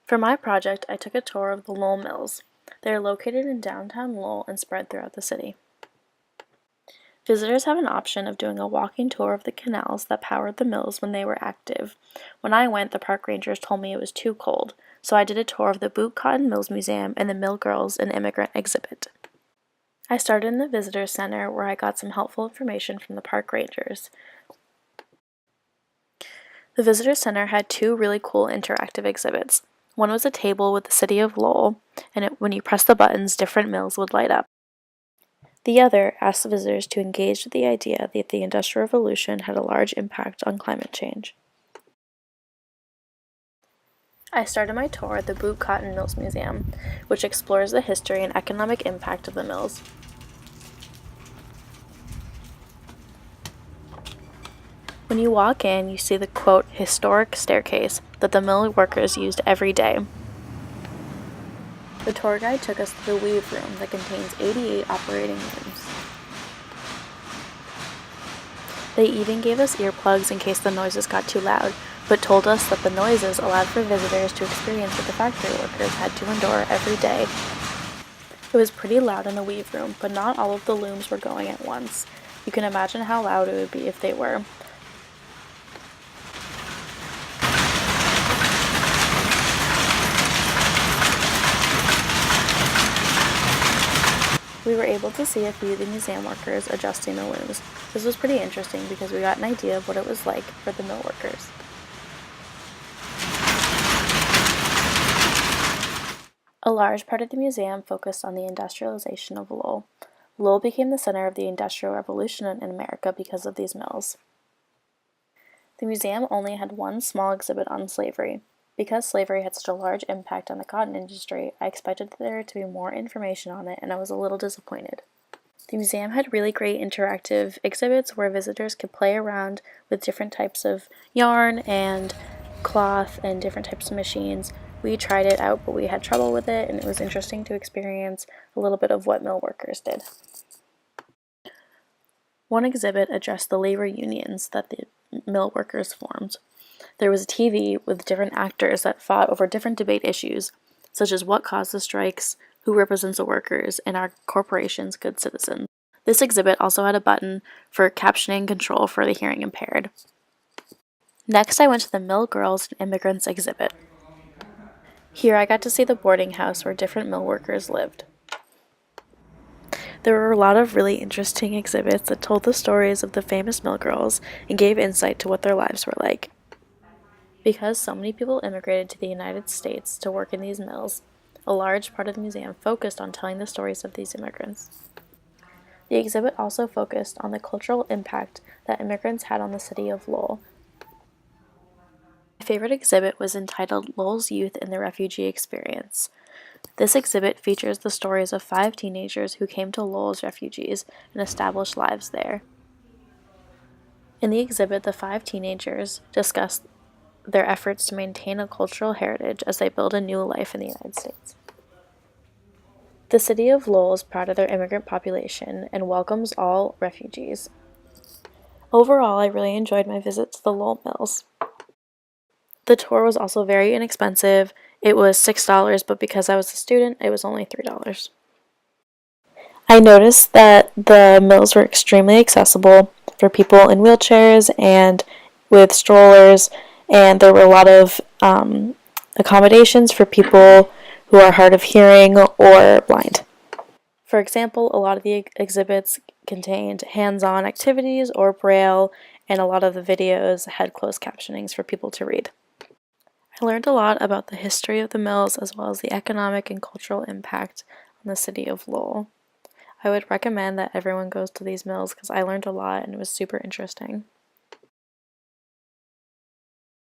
For my project, I took a tour of the Lowell Mills. They are located in downtown Lowell and spread throughout the city. Visitors have an option of doing a walking tour of the canals that powered the mills when they were active. When I went, the park rangers told me it was too cold, so I did a tour of the Boot Cotton Mills Museum and the Mill Girls and Immigrant exhibit. I started in the visitor center where I got some helpful information from the park rangers. The visitor center had two really cool interactive exhibits. One was a table with the city of Lowell, and when you press the buttons, different mills would light up. The other asked the visitors to engage with the idea that the Industrial Revolution had a large impact on climate change. I started my tour at the Boot Cotton Mills Museum, which explores the history and economic impact of the mills. When you walk in, you see the, quote, historic staircase that the mill workers used every day. The tour guide took us to the weave room that contains 88 operating rooms. They even gave us earplugs in case the noises got too loud, but told us that the noises allowed for visitors to experience what the factory workers had to endure every day. It was pretty loud in the weave room, but not all of the looms were going at once. You can imagine how loud it would be if they were. We were able to see a few of the museum workers adjusting the looms. This was pretty interesting because we got an idea of what it was like for the mill workers. A large part of the museum focused on the industrialization of Lowell. Lowell became the center of the Industrial Revolution in America because of these mills. The museum only had one small exhibit on slavery. Because slavery had such a large impact on the cotton industry, I expected there to be more information on it, and I was a little disappointed. The museum had really great interactive exhibits where visitors could play around with different types of yarn and cloth and different types of machines. We tried it out, but we had trouble with it, and it was interesting to experience a little bit of what mill workers did. One exhibit addressed the labor unions that the mill workers formed. There was a TV with different actors that fought over different debate issues, such as what caused the strikes, who represents the workers, and are corporations good citizens. This exhibit also had a button for captioning control for the hearing impaired. Next, I went to the Mill Girls and Immigrants exhibit. Here I got to see the boarding house where different mill workers lived. There were a lot of really interesting exhibits that told the stories of the famous mill girls and gave insight to what their lives were like. Because so many people immigrated to the United States to work in these mills, a large part of the museum focused on telling the stories of these immigrants. The exhibit also focused on the cultural impact that immigrants had on the city of Lowell. My favorite exhibit was entitled Lowell's Youth and the Refugee Experience. This exhibit features the stories of 5 teenagers who came to Lowell as refugees and established lives there. In the exhibit, the 5 teenagers discussed their efforts to maintain a cultural heritage as they build a new life in the United States. The city of Lowell is proud of their immigrant population and welcomes all refugees. Overall, I really enjoyed my visit to the Lowell Mills. The tour was also very inexpensive. It was $6, but because I was a student, it was only $3. I noticed that the mills were extremely accessible for people in wheelchairs and with strollers, and there were a lot of accommodations for people who are hard of hearing or blind. For example, a lot of the exhibits contained hands-on activities or braille, and a lot of the videos had closed captionings for people to read. I learned a lot about the history of the mills as well as the economic and cultural impact on the city of Lowell. I would recommend that everyone goes to these mills because I learned a lot and it was super interesting.